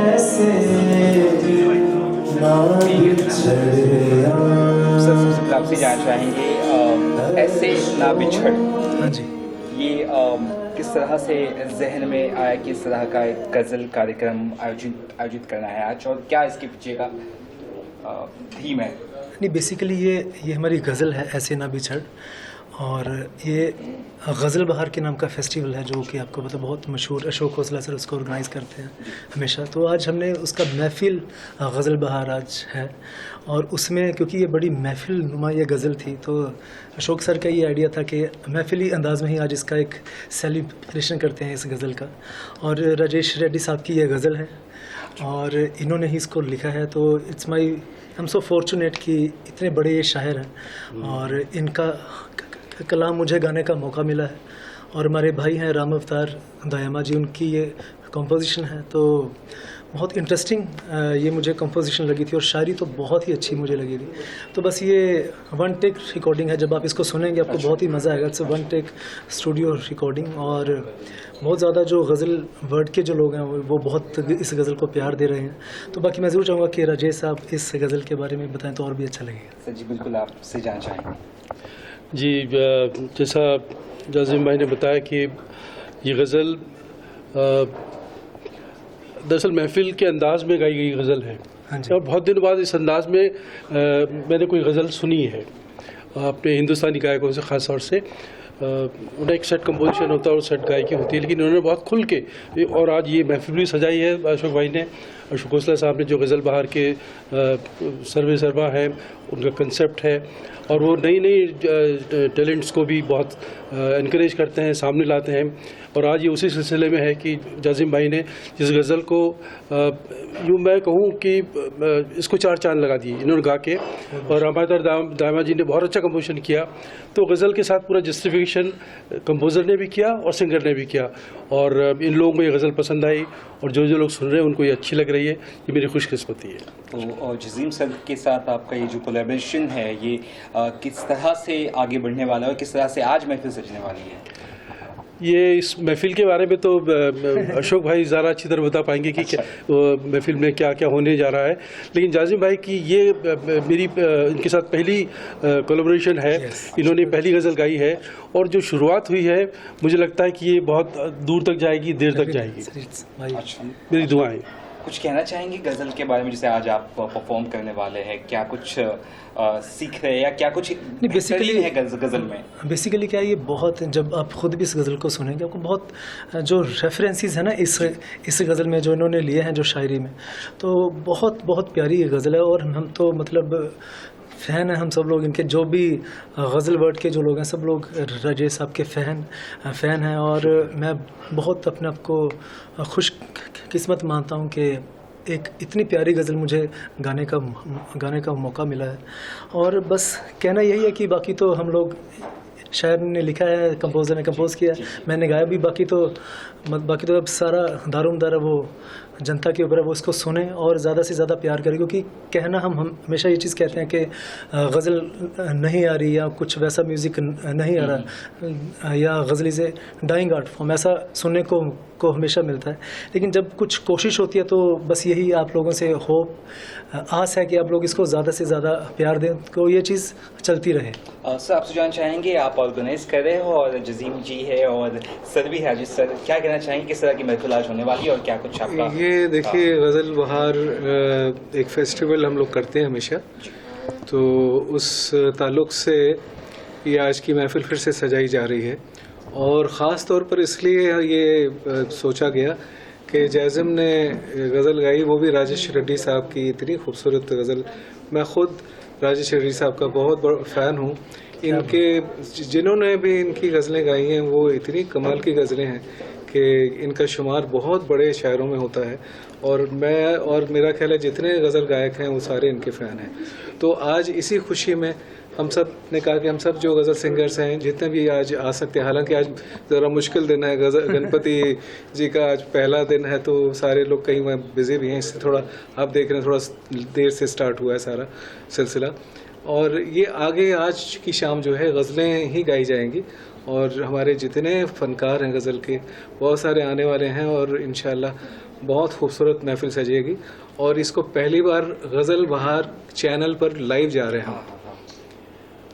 ऐसे ना बिछड़ना। सबसे पहले आपसे जानना चाहेंगे ऐसे ना बिछड़, हाँ जी। ये किस तरह से जहन में आया कि इस तरह का एक गज़ल कार्यक्रम आयोजित करना है आज, और क्या इसके पीछे का थीम है? नहीं, बेसिकली ये हमारी गज़ल है, ऐसे ना बिछड़, और ये गज़ल बहार के नाम का फेस्टिवल है जो कि आपको पता बहुत मशहूर, अशोक खोसला सर उसको ऑर्गेनाइज़ करते हैं हमेशा। तो आज हमने उसका महफ़िल गज़ल बहार आज है, और उसमें क्योंकि ये बड़ी महफ़िल नुमा ये गज़ल थी, तो अशोक सर का ये आइडिया था कि महफ़िली अंदाज़ में ही आज इसका एक सेलिब्रेशन करते हैं इस गज़ल का। और राजेश रेड्डी साहब की ये गज़ल है और इन्होंने ही इसको लिखा है। तो it's my, I am so fortunate कि इतने बड़े ये शायर हैं और इनका कलाम मुझे गाने का मौका मिला है। और हमारे भाई हैं राम अवतार दयामा जी, उनकी ये कंपोजिशन है, तो बहुत इंटरेस्टिंग ये मुझे कंपोजिशन लगी थी, और शायरी तो बहुत ही अच्छी मुझे लगी थी। तो बस ये वन टेक रिकॉर्डिंग है, जब आप इसको सुनेंगे आपको बहुत ही मज़ा आएगा। It's one take studio recording, और बहुत ज़्यादा जो गज़ल वर्ड के जो लोग हैं वो बहुत इस गज़ल को प्यार दे रहे हैं। तो बाकी मैं ज़रूर चाहूँगा कि राजेश साहब इस गज़ल के बारे में बताएं तो और भी अच्छा लगेगा। सर जी, बिल्कुल आपसे जानना चाहेंगे। जी, जैसा जाज़िम भाई ने बताया कि ये गज़ल दरअसल महफ़िल के अंदाज़ में गाई गई गज़ल है, हाँ जी। और बहुत दिन बाद इस अंदाज़ में मैंने कोई गज़ल सुनी है अपने हिंदुस्तानी गायकों से, ख़ास तौर से उन्हें एक सेट कंपोजिशन होता है और सेट गायकी होती है, लेकिन उन्होंने बहुत खुल के, और आज ये महफिल भी सजाई है अशोक भाई ने, अशोक खोसला साहब ने, जो गज़ल बहार के सर्वे सरवा है, उनका कंसेप्ट है, और वो नई नई टैलेंट्स को भी बहुत इनक्रेज करते हैं, सामने लाते हैं। और आज ये उसी सिलसिले में है कि जाज़िम भाई ने जिस गज़ल को यूँ मैं कहूँ कि इसको चार चांद लगा दिए इन्होंने गा के, और हमारे दामा जी ने बहुत अच्छा कंपोजिशन किया। तो गज़ल के साथ पूरा जस्टिफिकेशन कंपोज़र ने भी किया और सिंगर ने भी किया, और इन लोगों को ये गज़ल पसंद आई, और जो लोग सुन रहे हैं उनको ये अच्छी लग रही है। ये मेरी खुशकिस्मती है। तो और जज़ीम सर के साथ आपका ये जो कोलैबोरेशन है, ये किस तरह से आगे बढ़ने वाला है और किस तरह से आज महफिल सजने वाली है? ये इस महफिल के बारे में तो अशोक भाई ज़्यादा अच्छी तरह बता पाएंगे कि अच्छा। महफिल में क्या क्या होने जा रहा है, लेकिन जाज़िम भाई की ये मेरी इनके साथ पहली कोलैबोरेशन है। इन्होंने पहली गज़ल गाई है, और जो शुरुआत हुई है मुझे लगता है कि ये बहुत दूर तक जाएगी, देर तक जाएगी। अच्छा, मेरी दुआएं। कुछ कहना चाहेंगे गज़ल के बारे में, जैसे आज आप परफॉर्म करने वाले हैं, क्या कुछ सीख रहे हैं या क्या कुछ नहीं, बेसिकली है गज़ल में? बेसिकली क्या है, ये बहुत, जब आप खुद भी इस गज़ल को सुनेंगे आपको बहुत जो रेफरेंसेस है ना इस गज़ल में जो इन्होंने लिए हैं जो शायरी में, तो बहुत बहुत प्यारी ये गज़ल है। और हम तो मतलब फ़ैन हैं हम सब लोग इनके, जो भी गज़ल वर्ड के जो लोग हैं सब लोग राजेश साहब के फ़ैन हैं, और मैं बहुत अपने आप को खुश किस्मत मानता हूँ कि एक इतनी प्यारी गज़ल मुझे गाने का मौका मिला है। और बस कहना यही है कि बाकी तो हम लोग, शायर ने लिखा है, कंपोज़र ने कंपोज़ किया है, मैंने गाया भी, बाकी तो अब सारा दारोमदार है वो जनता के ऊपर है, वो इसको सुने और ज़्यादा से ज़्यादा प्यार करें। क्योंकि कहना हम हमेशा ये चीज़ कहते हैं कि गज़ल नहीं आ रही या कुछ वैसा म्यूज़िक नहीं आ रहा, या ghazal is a dying art form, ऐसा सुनने को हमेशा मिलता है। लेकिन जब कुछ कोशिश होती है तो बस यही आप लोगों से होप, आस है कि आप लोग इसको ज़्यादा से ज़्यादा प्यार दें, तो ये चीज़ चलती रहे। सर, आपसे जानना चाहेंगे, आप ऑर्गेनाइज कर रहे हो और जज़ीम जी है और सर भी है, जिस सर क्या कहना चाहेंगे, किस तरह की महफिल आज होने वाली है और क्या कुछ आपका? ये देखिए, गज़ल बहार एक फेस्टिवल हम लोग करते हैं हमेशा, तो उस ताल्लुक़ से ये आज की महफिल फिर से सजाई जा रही है। और ख़ास तौर पर इसलिए ये सोचा गया कि जाज़िम ने गज़ल गाई, वो भी राजेश रेड्डी साहब की इतनी खूबसूरत गज़ल। मैं ख़ुद राजेश रेड्डी साहब का बहुत बड़ा फ़ैन हूँ। इनके जिन्होंने भी इनकी गज़लें गाई हैं वो इतनी कमाल की गज़लें हैं कि इनका शुमार बहुत बड़े शायरों में होता है, और मैं और मेरा ख्याल है जितने गज़ल गायक हैं वो सारे इनके फ़ैन हैं। तो आज इसी खुशी में हम सब ने कहा कि हम सब जो गज़ल सिंगर्स हैं जितने भी आज आ सकते हैं, हालांकि आज ज़रा मुश्किल दिन है, गणपति जी का आज पहला दिन है, तो सारे लोग कहीं बिज़ी भी हैं, इससे थोड़ा आप देख रहे हैं थोड़ा देर से स्टार्ट हुआ है सारा सिलसिला। और ये आगे आज की शाम जो है गज़लें ही गाई जाएंगी और हमारे जितने फ़नकार हैं गज़ल के बहुत सारे आने वाले हैं और इंशाल्लाह बहुत खूबसूरत महफिल सजेगी। और इसको पहली बार गज़ल बहार चैनल पर लाइव जा रहे हैं।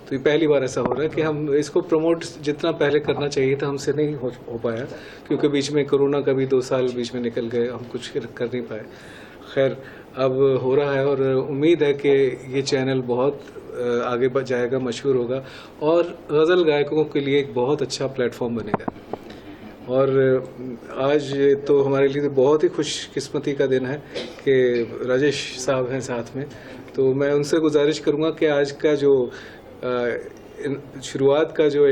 तो ये पहली बार ऐसा हो रहा है कि हम इसको प्रमोट जितना पहले करना चाहिए था हमसे नहीं हो पाया, क्योंकि बीच में कोरोना का भी 2 साल बीच में निकल गए, हम कुछ कर नहीं पाए। खैर अब हो रहा है और उम्मीद है कि ये चैनल बहुत आगे बढ़ जाएगा, मशहूर होगा और गज़ल गायकों के लिए एक बहुत अच्छा प्लेटफॉर्म बनेगा। और आज तो हमारे लिए तो बहुत ही खुशकिस्मती का दिन है कि राजेश साहब हैं साथ में। तो मैं उनसे गुजारिश करूंगा कि आज का जो शुरुआत का जो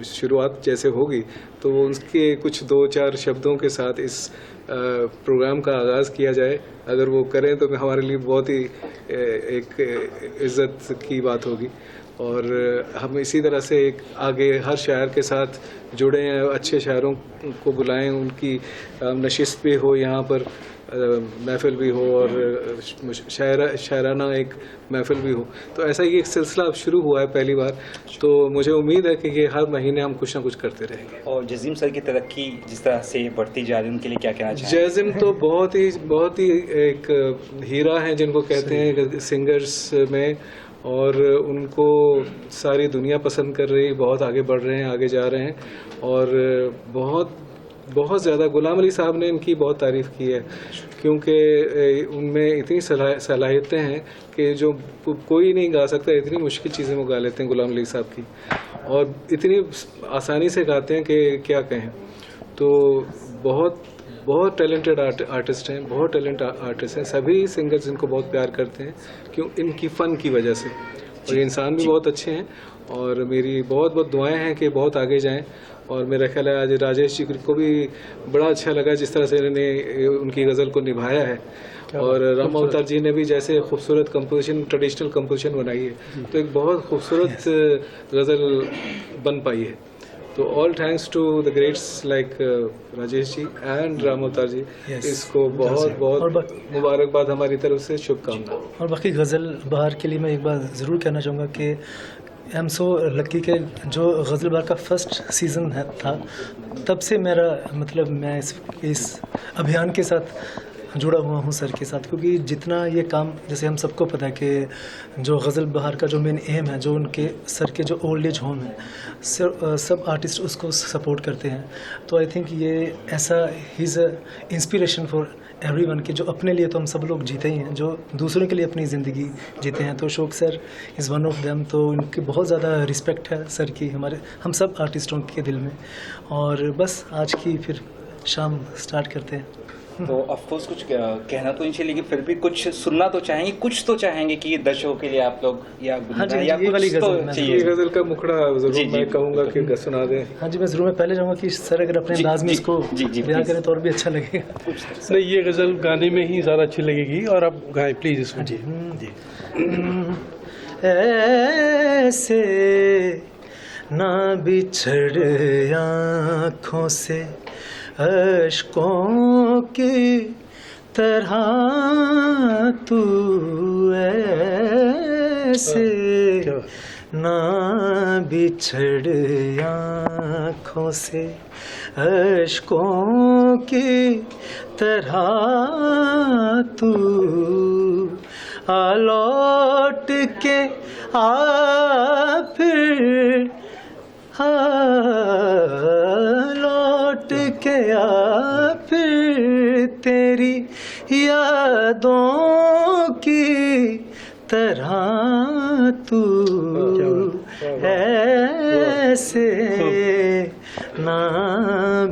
शुरुआत जैसे होगी तो उनके कुछ 2-4 शब्दों के साथ इस प्रोग्राम का आगाज़ किया जाए। अगर वो करें तो हमारे लिए बहुत ही एक इज़्ज़त की बात होगी और हम इसी तरह से एक आगे हर शायर के साथ जुड़े हैं, अच्छे शायरों को बुलाएं, उनकी नशिस्त भी हो, यहाँ पर महफिल भी हो और शायराना एक महफिल भी हो। तो ऐसा ही एक सिलसिला अब शुरू हुआ है पहली बार, तो मुझे उम्मीद है कि ये हर महीने हम कुछ ना कुछ करते रहेंगे। और जज़ीम सर की तरक्की जिस तरह से बढ़ती जा रही है उनके लिए क्या कहना चाहेंगे? जज़ीम तो बहुत ही एक हीरा है जिनको कहते हैं सिंगर्स में, और उनको सारी दुनिया पसंद कर रही है, बहुत आगे बढ़ रहे हैं, आगे जा रहे हैं और बहुत ज़्यादा गुलाम अली साहब ने इनकी बहुत तारीफ़ की है, क्योंकि उनमें इतनी सलाहियतें हैं कि जो कोई नहीं गा सकता, इतनी मुश्किल चीज़ें वो गा लेते हैं गुलाम अली साहब की, और इतनी आसानी से गाते हैं कि क्या कहें। तो बहुत टैलेंटेड आर्टिस्ट हैं, बहुत टैलेंट आर्टिस्ट हैं, सभी सिंगर्स इनको बहुत प्यार करते हैं क्यों इनकी फ़न की वजह से, और ये इंसान भी बहुत अच्छे हैं और मेरी बहुत दुआएं हैं कि बहुत आगे जाएं। और मेरा ख्याल है आज राजेश जी को भी बड़ा अच्छा लगा जिस तरह से इन्होंने उनकी गज़ल को निभाया है, और राम अवतार जी ने भी जैसे खूबसूरत कंपोजिशन, ट्रेडिशनल कंपोजिशन बनाई है, तो एक बहुत खूबसूरत गज़ल बन पाई है। तो all thanks to the greats like Rajesh ji and Ram Avtar ji, इसको बहुत मुबारकबाद हमारी तरफ से, शुभकामनाएं। और बाकी गज़ल बहार के लिए मैं एक बार ज़रूर कहना चाहूँगा कि आई एम सो लकी के जो गज़ल बहार का फर्स्ट सीज़न था तब से मेरा मतलब मैं इस अभियान के साथ जुड़ा हुआ हूँ सर के साथ, क्योंकि जितना ये काम, जैसे हम सबको पता है कि जो गज़ल बहार का जो मेन एम है, जो उनके सर के जो ओल्ड एज होम है, सब आर्टिस्ट उसको सपोर्ट करते हैं। तो आई थिंक ये ऐसा he is a inspiration for everyone के जो अपने लिए तो हम सब लोग जीते ही हैं, जो दूसरों के लिए अपनी ज़िंदगी जीते हैं। तो शौक sir is one of them. तो इनकी बहुत ज़्यादा रिस्पेक्ट है सर की हम सब आर्टिस्टों के दिल में। और बस आज की फिर शाम स्टार्ट करते हैं। तो ऑफकोर्स कुछ कहना तो नहीं चाहिए, लेकिन फिर भी कुछ सुनना तो चाहेंगे, कुछ तो चाहेंगे कि दर्शकों के लिए आप लोग या या ये वाली कुछ तो गज़ल चाहिए। गज़ल का मुखड़ा जरूर मैं कहूँगा कि सुना दें। हाँ जी, मैं ज़रूर, मैं पहले चाहूँगा कि सर अगर अपने अंदाज में इसको बयां करें तो और भी अच्छा लगेगा। नहीं, ये गज़ल गाने में ही ज़्यादा अच्छी लगेगी और आप गाएं प्लीज़ इसको। जी जी। ऐसे ना बिछड़ आँखों से अश्कों की तरह तू ऐसे ना बिछड़ आँखों से अश्कों की तरह तू आ लौट के आ फिर लौट के आ फिर तेरी यादों की तरह तू ऐसे ना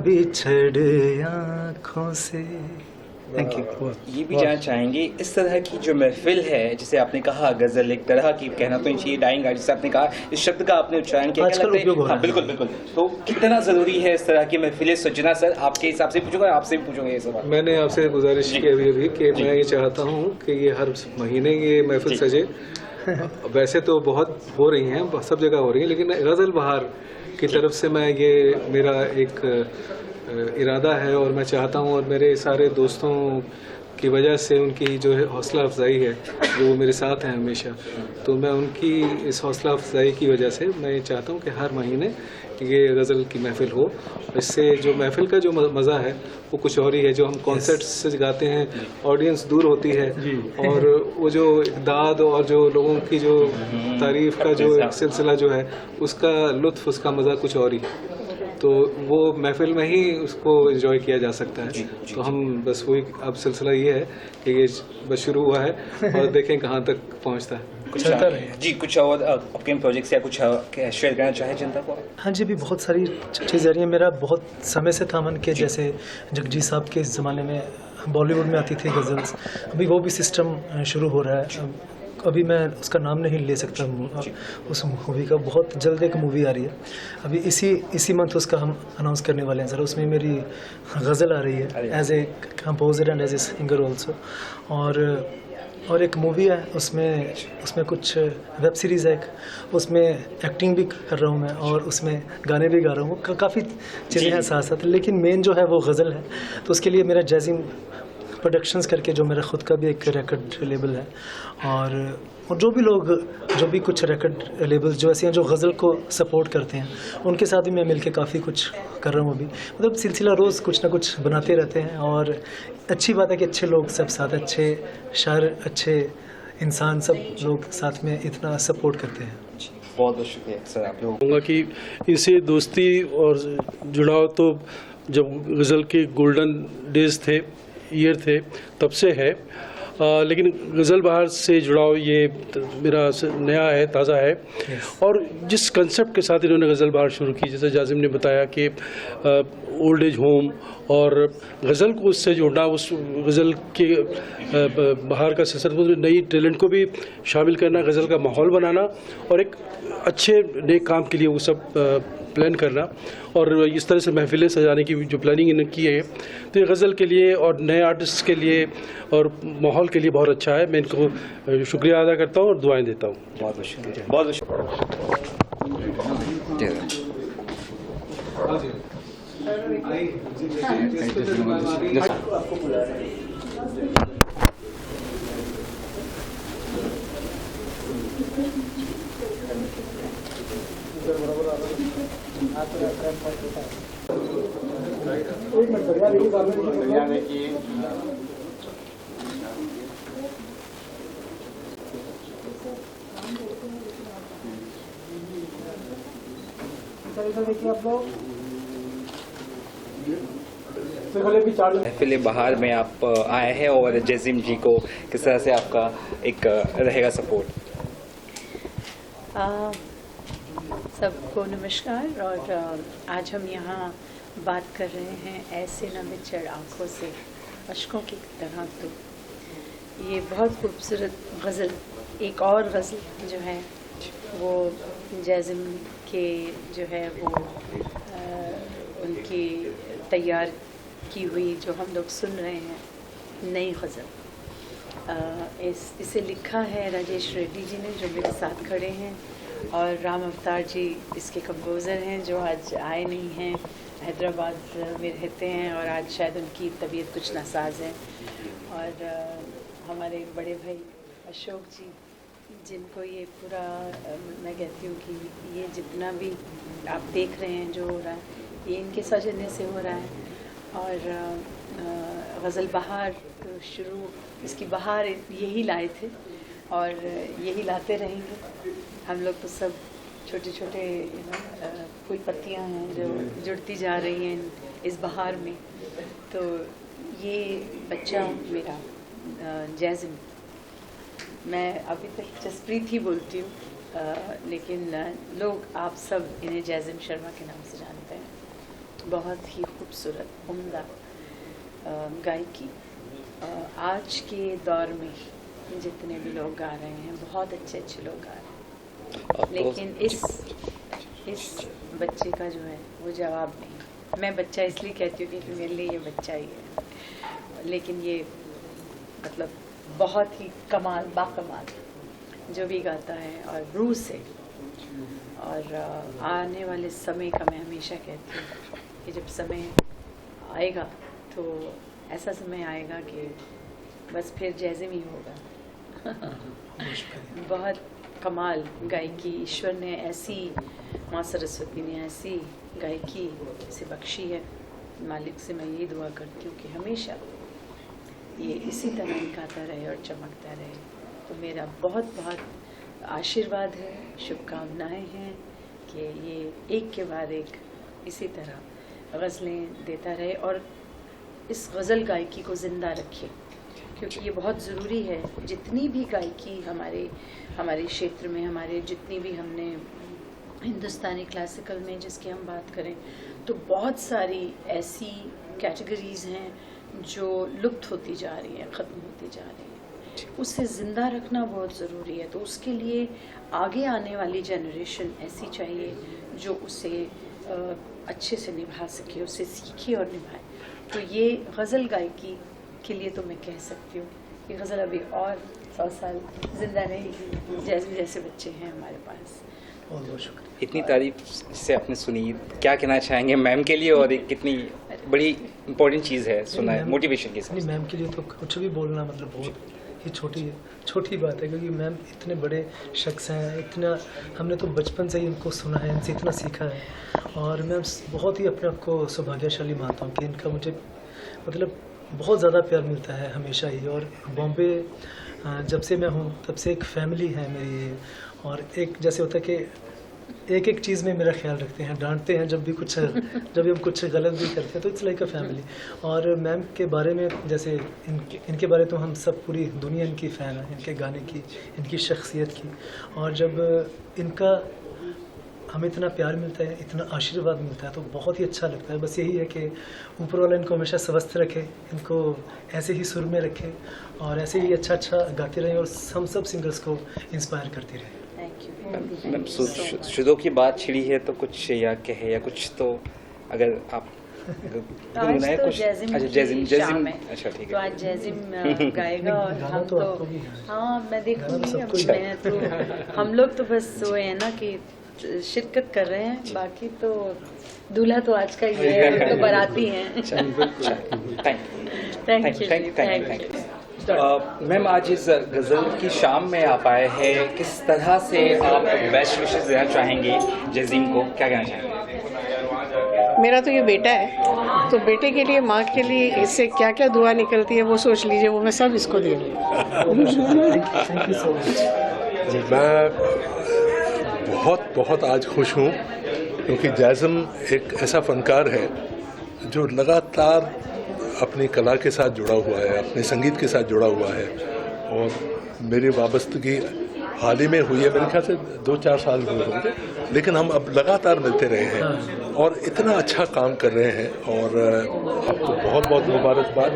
बिछड़ आँखों से। Thank you. ये भी जानना चाहेंगे, इस तरह की जो महफिल है, जिसे आपने कहा गज़ल एक तरह की, कहना तो नहीं चाहिए डाइंग आर्ट, जिसे आपने कहा, इस शब्द का आपने उच्चारण किया, क्या लगता है? हाँ बिल्कुल बिल्कुल। तो कितना ज़रूरी है इस तरह की महफिलें सजना? सर आपके हिसाब से पूछूंगा, आपसे भी पूछूंगा ये सवाल। मैंने आपसे गुजारिश की अभी कि मैं ये चाहता हूँ कि ये हर महीने ये महफिल सजे। वैसे तो बहुत हो रही हैं, सब जगह हो रही हैं, लेकिन गज़ल बहार की तरफ से मैं ये मेरा एक इरादा है और मैं चाहता हूँ, और मेरे सारे दोस्तों की वजह से, उनकी जो है हौसला अफजाई है, जो वो मेरे साथ हैं हमेशा, तो मैं उनकी इस हौसला अफजाई की वजह से मैं चाहता हूँ कि हर महीने ये गज़ल की महफ़िल हो। इससे जो महफ़िल का जो मज़ा है वो कुछ और ही है। जो हम कॉन्सर्ट्स से गाते हैं, ऑडियंस दूर होती है और वो जो दाद और जो लोगों की जो तारीफ़ का जो एक सिलसिला जो है, उसका लुत्फ़, उसका मज़ा कुछ और ही है। तो वो महफ़िल में ही उसको एंजॉय किया जा सकता है। तो हम बस वही, अब सिलसिला ये है कि ये बस शुरू हुआ है और देखें कहाँ तक पहुँचता है। कुछ और अपकमिंग प्रोजेक्ट्स या कुछ शेयर करना चाहे जनता को? हाँ जी, अभी बहुत सारी चीज़ें आ रही हैं। मेरा बहुत समय से था मन के, जैसे जगजीत साहब के ज़माने में बॉलीवुड में आती थी गज़ल्स, अभी वो भी सिस्टम शुरू हो रहा है। अभी मैं उसका नाम नहीं ले सकता उस मूवी का, बहुत जल्द एक मूवी आ रही है, अभी इसी मंथ उसका हम अनाउंस करने वाले हैं सर। उसमें मेरी गज़ल आ रही है as a composer and as a singer also. और एक मूवी है, उसमें कुछ वेब सीरीज़ है, उसमें एक्टिंग भी कर रहा हूँ मैं और उसमें गाने भी गा रहा हूँ। काफ़ी चीज़ें हैं साथ साथ, लेकिन मेन जो है वो गज़ल है। तो उसके लिए मेरा जैज़िम प्रोडक्शंस करके जो मेरा ख़ुद का भी एक रिकॉर्ड लेबल है, और जो भी कुछ रिकॉर्ड लेबल्स जो ऐसे हैं जो गज़ल को सपोर्ट करते हैं, उनके साथ भी मैं मिलके काफ़ी कुछ कर रहा हूँ अभी। मतलब सिलसिला रोज़ कुछ ना कुछ बनाते रहते हैं, और अच्छी बात है कि अच्छे लोग सब साथ, अच्छे शायर, अच्छे इंसान, सब लोग साथ में इतना सपोर्ट करते हैं। बहुत बहुत शुक्रिया सर आप लोगों कहूँगा कि इनसे दोस्ती और जुड़ाव तो जब गज़ल के गोल्डन डेज थे, ईयर थे, तब से है। लेकिन गज़ल बहार से जुड़ाव ये मेरा नया है, ताज़ा है। और जिस कंसेप्ट के साथ इन्होंने गज़ल बहार शुरू की, जैसे जाजिम ने बताया कि ओल्ड एज होम और गज़ल को उससे जोड़ना, उस गज़ल के बहार का सिलसिला, नई टैलेंट को भी शामिल करना, गज़ल का माहौल बनाना और एक अच्छे नेक काम के लिए वो सब प्लान करना, और इस तरह से महफिलें सजाने की जो प्लानिंग इन्होंने की है, तो ये गज़ल के लिए और नए आर्टिस्ट के लिए और माहौल के लिए बहुत अच्छा है। मैं इनको शुक्रिया अदा करता हूँ और दुआएं देता हूँ। बहुत बहुत शुक्रिया, बहुत बहुत महफिल बहार में आप आए हैं, और जैज़िम जी को किस तरह से आपका एक रहेगा सपोर्ट? सबको नमस्कार। और आज हम यहाँ बात कर रहे हैं ऐसे न बिछड़ आँखों से अश्कों की तरह। तो ये बहुत खूबसूरत गज़ल, एक और गज़ल जो है वो जैज़िम के जो है वो उनकी तैयार की हुई जो हम लोग सुन रहे हैं, नई गज़ल। इसे लिखा है राजेश रेड्डी जी ने, जो मेरे साथ खड़े हैं, और राम अवतार जी इसके कंपोज़र हैं, जो आज आए नहीं हैं, हैदराबाद में रहते हैं और आज शायद उनकी तबीयत कुछ नासाज है। और हमारे बड़े भाई अशोक जी, जिनको ये पूरा मैं कहती हूँ कि ये जितना भी आप देख रहे हैं जो हो रहा है, ये इनके सौजन्य से हो रहा है। और गज़ल बहार शुरू, इसकी बहार यही लाए थे और यही लाते रहेंगे। हम लोग तो सब छोटे छोटे फूल पत्तियाँ हैं जो जुड़ती जा रही हैं इस बहार में। तो ये बच्चा मेरा जैज़िम, मैं अभी तक जसप्रीत ही बोलती हूँ, लेकिन लोग आप सब इन्हें जैज़िम शर्मा के नाम से जानते हैं। बहुत ही खूबसूरत, उम्दा गायकी। आज के दौर में जितने भी लोग गा रहे हैं, बहुत अच्छे अच्छे लोग गा रहे हैं, लेकिन इस बच्चे का जो है वो जवाब नहीं। मैं बच्चा इसलिए कहती हूँ क्योंकि मेरे लिए ये बच्चा ही है, लेकिन ये मतलब बहुत ही कमाल, बाकमाल जो भी गाता है, और रूह से। और आने वाले समय का मैं हमेशा कहती हूँ कि जब समय आएगा तो ऐसा समय आएगा कि बस फिर जैज़िम ही होगा। बहुत कमाल गायकी ईश्वर ने ऐसी, माँ सरस्वती ने ऐसी गायकी से बख्शी है। मालिक से मैं यही दुआ करती हूँ कि हमेशा ये इसी तरह गाता रहे और चमकता रहे। तो मेरा बहुत बहुत आशीर्वाद है, शुभकामनाएं हैं कि ये एक के बाद एक इसी तरह गज़लें देता रहे और इस गज़ल गायकी को ज़िंदा रखे, क्योंकि ये बहुत ज़रूरी है। जितनी भी गायकी हमारे क्षेत्र में, हमारे जितनी भी हमने हिंदुस्तानी क्लासिकल में जिसकी हम बात करें, तो बहुत सारी ऐसी कैटेगरीज़ हैं जो लुप्त होती जा रही हैं, ख़त्म होती जा रही हैं। उसे ज़िंदा रखना बहुत ज़रूरी है। तो उसके लिए आगे आने वाली जनरेशन ऐसी चाहिए जो उसे अच्छे से निभा सके, उसे सीखे और निभाए। तो ये गज़ल गायकी के लिए तो मैं कह सकती हूँ कि गज़ल अभी और 100 साल ज़िंदा रहेगी, जैसे जैसे बच्चे हैं हमारे पास। बहुत बहुत शुक्रिया। इतनी तारीफ से आपने सुनी, क्या कहना चाहेंगे मैम के लिए? और एक कितनी बड़ी इम्पोर्टेंट चीज़ है सुना है मोटिवेशन के साथ। नहीं, मैम के लिए तो कुछ भी बोलना मतलब बहुत ही छोटी बात है, क्योंकि मैम इतने बड़े शख्स हैं, इतना हमने तो बचपन से ही उनको सुना है, इनसे इतना सीखा है। और मैं बहुत ही अपने आप को सौभाग्यशाली मानता हूँ कि इनका मुझे मतलब बहुत ज़्यादा प्यार मिलता है हमेशा ही। और बॉम्बे जब से मैं हूँ तब से एक फैमिली है मेरी। और एक जैसे होता है कि एक चीज़ में मेरा ख्याल रखते हैं, डांटते हैं जब भी हम कुछ गलत भी करते हैं, तो इट्स लाइक अ फैमिली। और मैम के बारे में जैसे इनके बारे तो हम सब, पूरी दुनिया इनकी फ़ैन है, इनके गाने की, इनकी शख्सियत की। और जब इनका हमें इतना प्यार मिलता है, इतना आशीर्वाद मिलता है, तो बहुत ही अच्छा लगता है। बस यही है कि ऊपर वाला इनको हमेशा स्वस्थ रखे, इनको ऐसे ही सुर में रखे और ऐसे ही अच्छा गाते रहें और हम सब सिंगर्स को इंस्पायर करती रहें। मैम शुरू की बात छिड़ी है तो कुछ या कहे या कुछ, तो अगर आप आज तो जैज़िम है। अच्छा ठीक तो है। आज जैज़िम गाएगा और हम तो हाँ मैं देखूंगी। मैं तो हम लोग तो बस वो है ना कि शिरकत कर रहे हैं, बाकी तो दूल्हा तो आज का ही है, तो बाराती हैं। Thank you. मैम आज इस गज़ल की शाम में आप आए हैं, किस तरह से आप बेस्ट विशेस देना चाहेंगे जैज़िम को, क्या कहना चाहेंगे? मेरा तो ये बेटा है, तो बेटे के लिए, माँ के लिए इससे क्या क्या दुआ निकलती है वो सोच लीजिए, वो मैं सब इसको दे रही हूँ। मैं बहुत आज खुश हूँ क्योंकि जैज़िम एक ऐसा फनकार है जो लगातार अपनी कला के साथ जुड़ा हुआ है, अपने संगीत के साथ जुड़ा हुआ है। और मेरी वाबस्तगी हाल ही में हुई है, मेरे ख्याल से 2-4 साल हुए होंगे, लेकिन हम अब लगातार मिलते रहे हैं और इतना अच्छा काम कर रहे हैं। और आपको बहुत मुबारकबाद।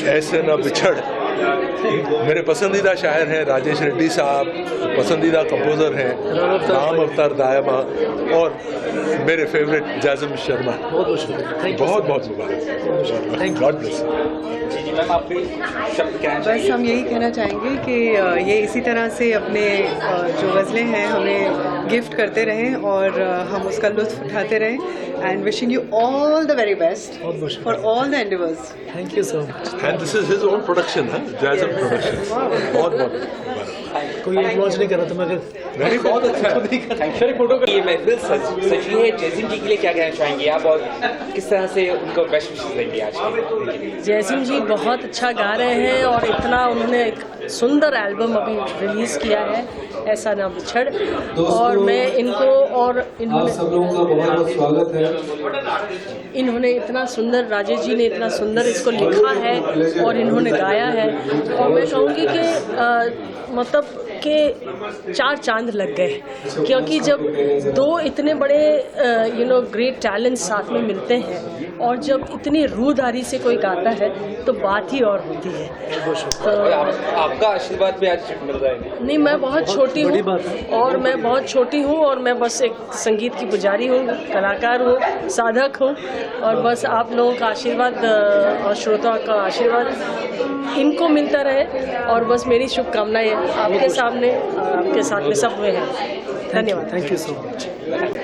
ऐसे न बिछड़ मेरे पसंदीदा शायर हैं राजेश रेड्डी साहब, पसंदीदा कंपोज़र हैं राम अवतार दायमा, और मेरे फेवरेट जैज़िम शर्मा। बहुत मुबारक। God bless. बस हम यही कहना चाहेंगे कि ये इसी तरह से अपने जो गज़लें हैं हमें गिफ्ट करते रहें और हम उसका लुत्फ़ उठाते रहें। And wishing you all the very best for all the endeavours. Thank you so much. And this is his own production है, जैज़िम प्रोडक्शन। बहुत कोई लॉन्च नहीं कर रहा था मगर बहुत अच्छा फोटो ये महफिल सजी है। जैज़िम जी के लिए क्या कहना चाहेंगे आप और किस तरह से उनको बेस्ट विशेस देंगे आज? जैज़िम जी बहुत अच्छा गा रहे हैं और इतना उन्होंने एक सुंदर एल्बम अभी रिलीज़ किया है, ऐसा ना बिछड़। और मैं इनको और इन्होंने सब लोगों का बहुत स्वागत है। इन्होंने इतना सुंदर, राजेश जी ने इतना सुंदर इसको लिखा है और इन्होंने गाया है। और मैं कहूँगी कि मतलब के 4 चांद लग गए, क्योंकि जब 2 इतने बड़े ग्रेट टैलेंट्स साथ में मिलते हैं और जब इतनी रूहदारी से कोई गाता है तो बात ही और होती है। तो आपका आशीर्वाद भी आज मिल रहा है। नहीं, मैं बहुत छोटी हूँ और मैं बस एक संगीत की पुजारी हूँ, कलाकार हूँ, साधक हूँ, और बस आप लोगों का आशीर्वाद और श्रोताओं का आशीर्वाद इनको मिलता रहे। और बस मेरी शुभकामनाएं आपके सामने, आपके साथ में सब में है। धन्यवाद। Thank you so much.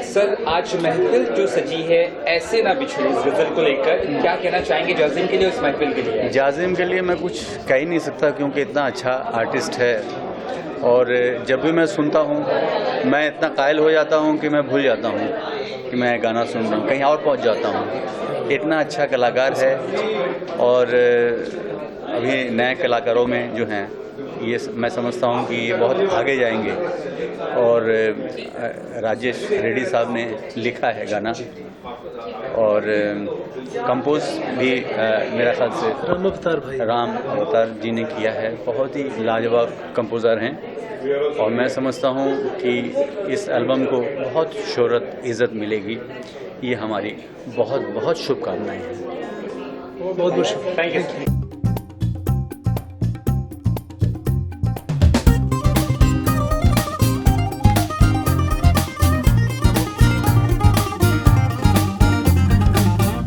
Sir, आज महफिल जो सजी है ऐसे ना बिछड़े इस गजल को लेकर क्या कहना चाहेंगे जाजिम के लिए, उस महफिल के लिए? जाजिम के लिए मैं कुछ कह ही नहीं सकता क्योंकि इतना अच्छा आर्टिस्ट है और जब भी मैं सुनता हूँ मैं इतना कायल हो जाता हूँ कि मैं भूल जाता हूँ कि मैं गाना सुन रहा हूँ, कहीं और पहुँच जाता हूँ। इतना अच्छा कलाकार है और अभी नए कलाकारों में जो हैं ये मैं समझता हूँ कि ये बहुत आगे जाएंगे। और राजेश रेड्डी साहब ने लिखा है गाना और कंपोज भी मेरा ख्याल से राम अवतार जी ने किया है। बहुत ही लाजवाब कंपोज़र हैं और मैं समझता हूँ कि इस एल्बम को बहुत शोहरत इज़्ज़त मिलेगी। ये हमारी बहुत बहुत शुभकामनाएं हैं। बहुत बहुत शुक्रिया। Thank you.